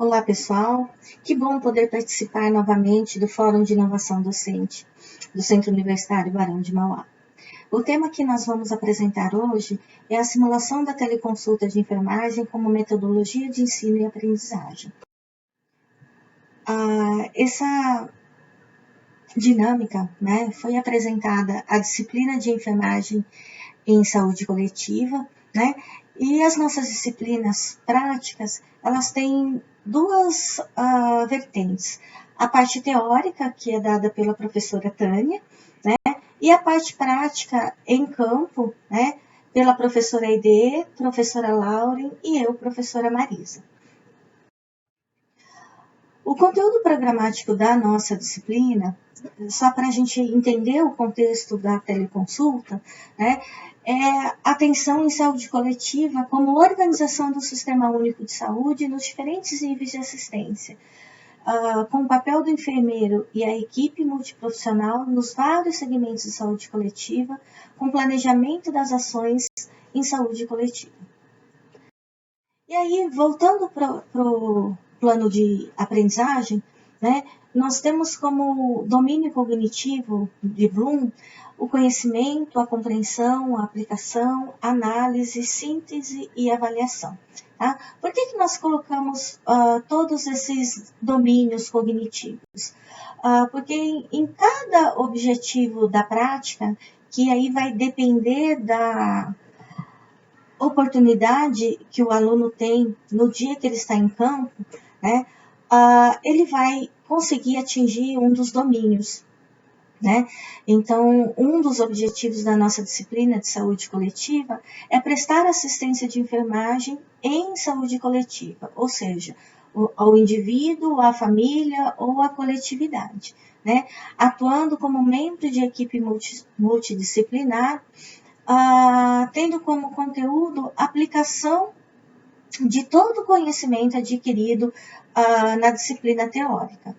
Olá, pessoal. Que bom poder participar novamente do Fórum de Inovação Docente do Centro Universitário Barão de Mauá. O tema que nós vamos apresentar hoje é a simulação da teleconsulta de enfermagem como metodologia de ensino e aprendizagem. Essa dinâmica, foi apresentada a disciplina de enfermagem em saúde coletiva, e as nossas disciplinas práticas, elas têm duas vertentes. A parte teórica, que é dada pela professora Tânia, e a parte prática em campo, pela professora Aide, professora Lauren e eu, professora Marisa. O conteúdo programático da nossa disciplina, só para a gente entender o contexto da teleconsulta, é atenção em saúde coletiva como organização do Sistema Único de Saúde nos diferentes níveis de assistência, com o papel do enfermeiro e a equipe multiprofissional nos vários segmentos de saúde coletiva, com planejamento das ações em saúde coletiva. E aí, voltando para o plano de aprendizagem, nós temos como domínio cognitivo de Bloom o conhecimento, a compreensão, a aplicação, análise, síntese e avaliação. Tá? Por que nós colocamos todos esses domínios cognitivos? Porque em cada objetivo da prática, que aí vai depender da oportunidade que o aluno tem no dia que ele está em campo, ele vai conseguir atingir um dos domínios. Então, um dos objetivos da nossa disciplina de saúde coletiva é prestar assistência de enfermagem em saúde coletiva, ou seja, ao indivíduo, à família ou à coletividade, atuando como membro de equipe multidisciplinar, tendo como conteúdo a aplicação de todo o conhecimento adquirido na disciplina teórica.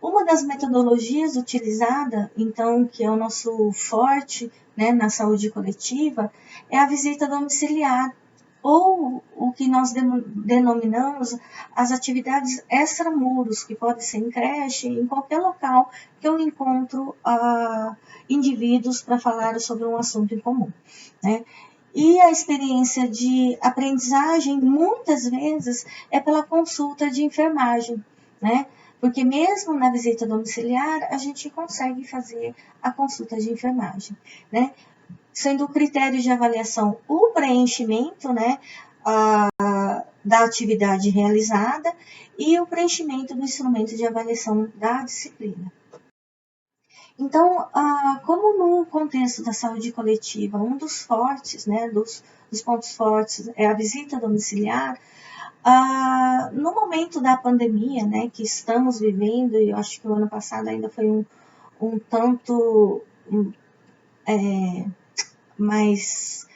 Uma das metodologias utilizada, então, que é o nosso forte na saúde coletiva, é a visita domiciliar, ou o que nós denominamos as atividades extramuros, que pode ser em creche, em qualquer local que eu encontro indivíduos para falar sobre um assunto em comum. E a experiência de aprendizagem, muitas vezes, é pela consulta de enfermagem, porque mesmo na visita domiciliar, a gente consegue fazer a consulta de enfermagem, sendo o critério de avaliação o preenchimento, da atividade realizada e o preenchimento do instrumento de avaliação da disciplina. Então, como no contexto da saúde coletiva, um dos fortes, dos pontos fortes é a visita domiciliar, no momento da pandemia, que estamos vivendo, e eu acho que o ano passado ainda foi um tanto mais,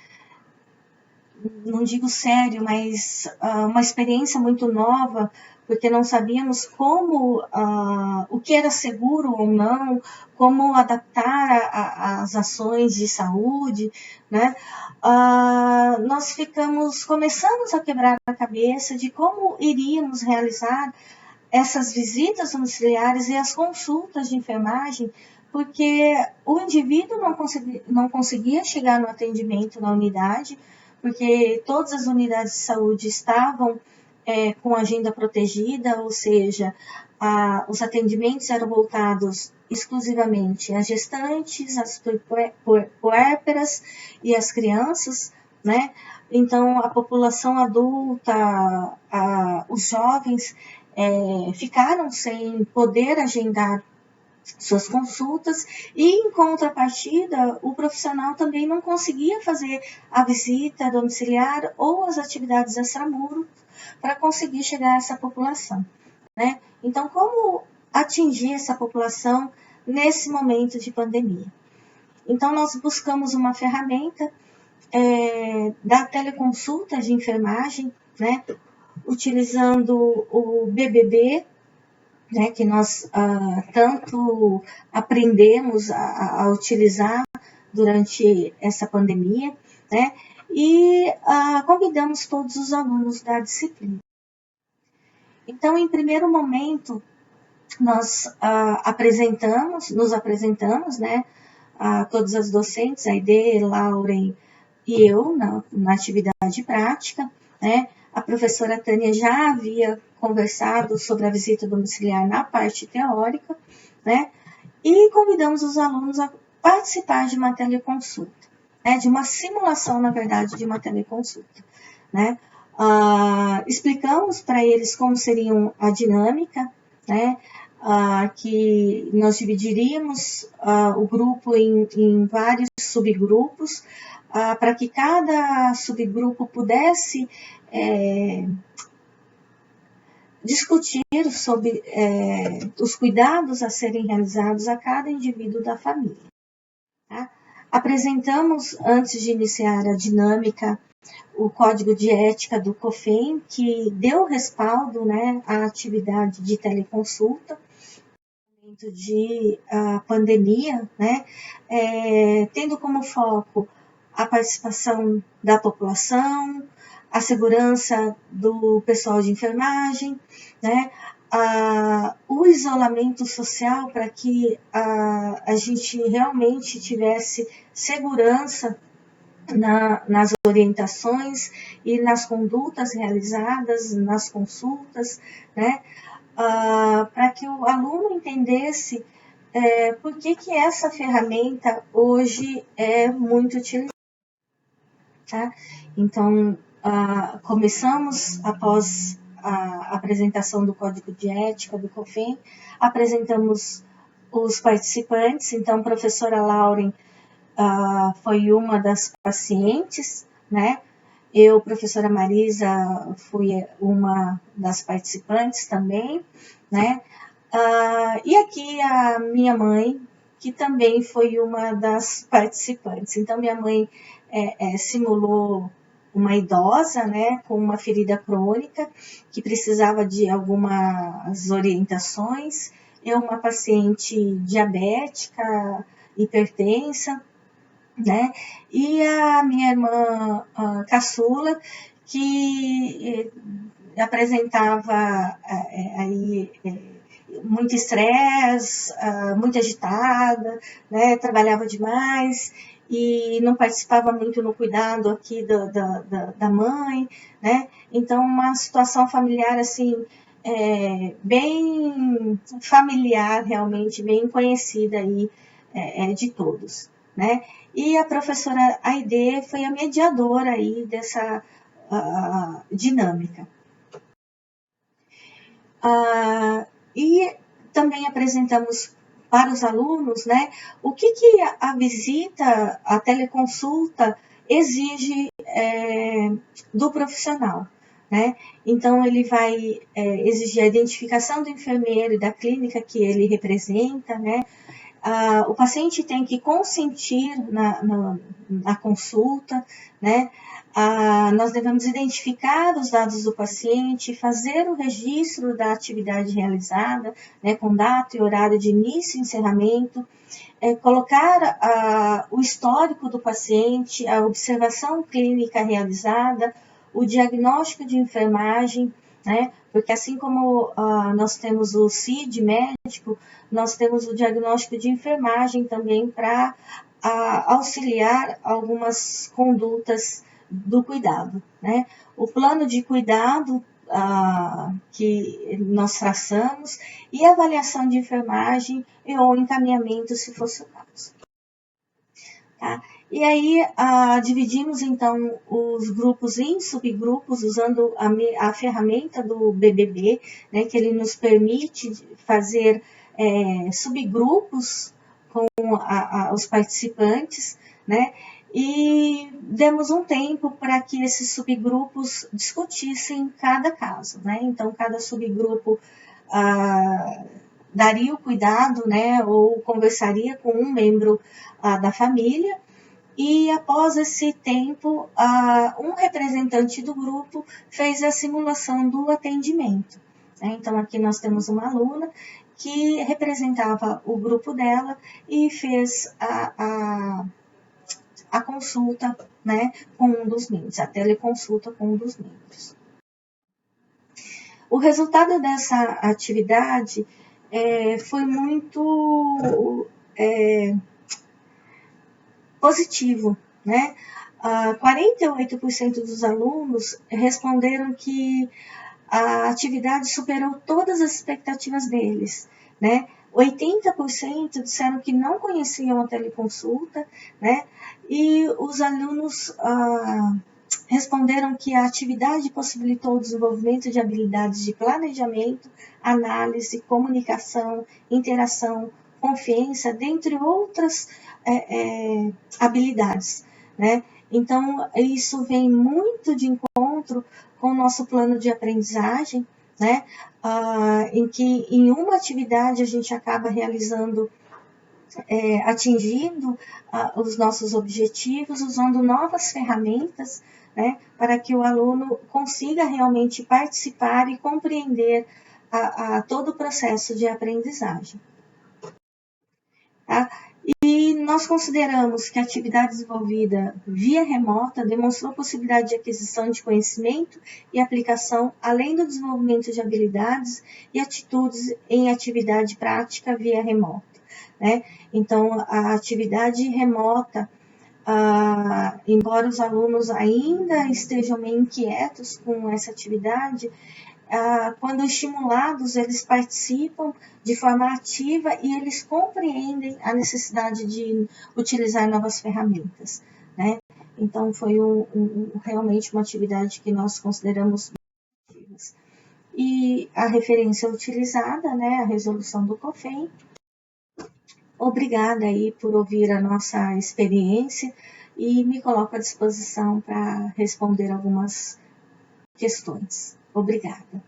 não digo sério, mas uma experiência muito nova, porque não sabíamos como, o que era seguro ou não, como adaptar as ações de saúde, nós começamos a quebrar a cabeça de como iríamos realizar essas visitas domiciliares e as consultas de enfermagem, porque o indivíduo não conseguia chegar no atendimento na unidade, porque todas as unidades de saúde estavam com agenda protegida, ou seja, os atendimentos eram voltados exclusivamente às gestantes, às puérperas e às crianças, Então, a população adulta, os jovens, ficaram sem poder agendar suas consultas e, em contrapartida, o profissional também não conseguia fazer a visita domiciliar ou as atividades extramuros para conseguir chegar a essa população. Então, como atingir essa população nesse momento de pandemia? Então, nós buscamos uma ferramenta da teleconsulta de enfermagem, utilizando o BBB, que nós tanto aprendemos a utilizar durante essa pandemia, e convidamos todos os alunos da disciplina. Então, em primeiro momento, nós nos apresentamos, né, a todas as docentes, a Aide, Lauren e eu, na atividade prática, né. A professora Tânia já havia conversado sobre a visita domiciliar na parte teórica, né, e convidamos os alunos a participar de uma teleconsulta, né, de uma simulação, na verdade, de uma teleconsulta, né. Explicamos para eles como seria a dinâmica, né, que nós dividiríamos o grupo em vários subgrupos, para que cada subgrupo pudesse discutir sobre os cuidados a serem realizados a cada indivíduo da família. Tá? Apresentamos, antes de iniciar a dinâmica, o Código de Ética do COFEM, que deu respaldo, né, à atividade de teleconsulta, no momento de pandemia, né, tendo como foco a participação da população, a segurança do pessoal de enfermagem, né, o isolamento social para que a gente realmente tivesse segurança nas orientações e nas condutas realizadas, nas consultas, né, para que o aluno entendesse por que essa ferramenta hoje é muito utilizada. Tá? Então, começamos após a apresentação do Código de Ética do COFEM, apresentamos os participantes, então, a professora Lauren foi uma das pacientes, né? Eu, professora Marisa, fui uma das participantes também, né? E aqui a minha mãe, que também foi uma das participantes. Então, minha mãe simulou uma idosa, né, com uma ferida crônica, que precisava de algumas orientações. Eu, uma paciente diabética, hipertensa, né? E a minha irmã caçula, que apresentava aí muito estresse, muito agitada, né? Trabalhava demais e não participava muito no cuidado aqui da mãe, né? Então, uma situação familiar, assim, bem familiar, realmente, bem conhecida aí de todos, né? E a professora Aide foi a mediadora aí dessa dinâmica. E também apresentamos para os alunos, né, o que a visita, a teleconsulta exige do profissional, né? Então, ele vai exigir a identificação do enfermeiro e da clínica que ele representa, né? O paciente tem que consentir na consulta, né? Nós devemos identificar os dados do paciente, fazer o registro da atividade realizada, né, com data e horário de início e encerramento, colocar o histórico do paciente, a observação clínica realizada, o diagnóstico de enfermagem, né? Porque assim como nós temos o CID médico, nós temos o diagnóstico de enfermagem também para auxiliar algumas condutas do cuidado, né? O plano de cuidado que nós traçamos e avaliação de enfermagem ou encaminhamento, se fosse o caso. Tá? E aí, dividimos, então, os grupos em subgrupos, usando a ferramenta do BBB, né, que ele nos permite fazer subgrupos com os participantes, né, e demos um tempo para que esses subgrupos discutissem cada caso, né, então cada subgrupo daria o cuidado, né, ou conversaria com um membro da família, e após esse tempo, um representante do grupo fez a simulação do atendimento, né? Então, aqui nós temos uma aluna que representava o grupo dela e fez a consulta, né, com um dos membros, a teleconsulta com um dos membros. O resultado dessa atividade foi muito positivo, né? 48% dos alunos responderam que a atividade superou todas as expectativas deles, né? 80% disseram que não conheciam a teleconsulta, né? E os alunos responderam que a atividade possibilitou o desenvolvimento de habilidades de planejamento, análise, comunicação, interação, confiança, dentre outras habilidades, né? Então, isso vem muito de encontro com o nosso plano de aprendizagem, né? Em que em uma atividade a gente acaba realizando, atingindo os nossos objetivos, usando novas ferramentas, né? Para que o aluno consiga realmente participar e compreender todo o processo de aprendizagem. Tá? E nós consideramos que a atividade desenvolvida via remota demonstrou possibilidade de aquisição de conhecimento e aplicação, além do desenvolvimento de habilidades e atitudes em atividade prática via remota, né? Então, a atividade remota, embora os alunos ainda estejam meio inquietos com essa atividade, quando estimulados, eles participam de forma ativa e eles compreendem a necessidade de utilizar novas ferramentas, né? Então, foi realmente uma atividade que nós consideramos positivas. E a referência utilizada, né, a resolução do COFEM. Obrigada aí por ouvir a nossa experiência e me coloco à disposição para responder algumas questões. Obrigada.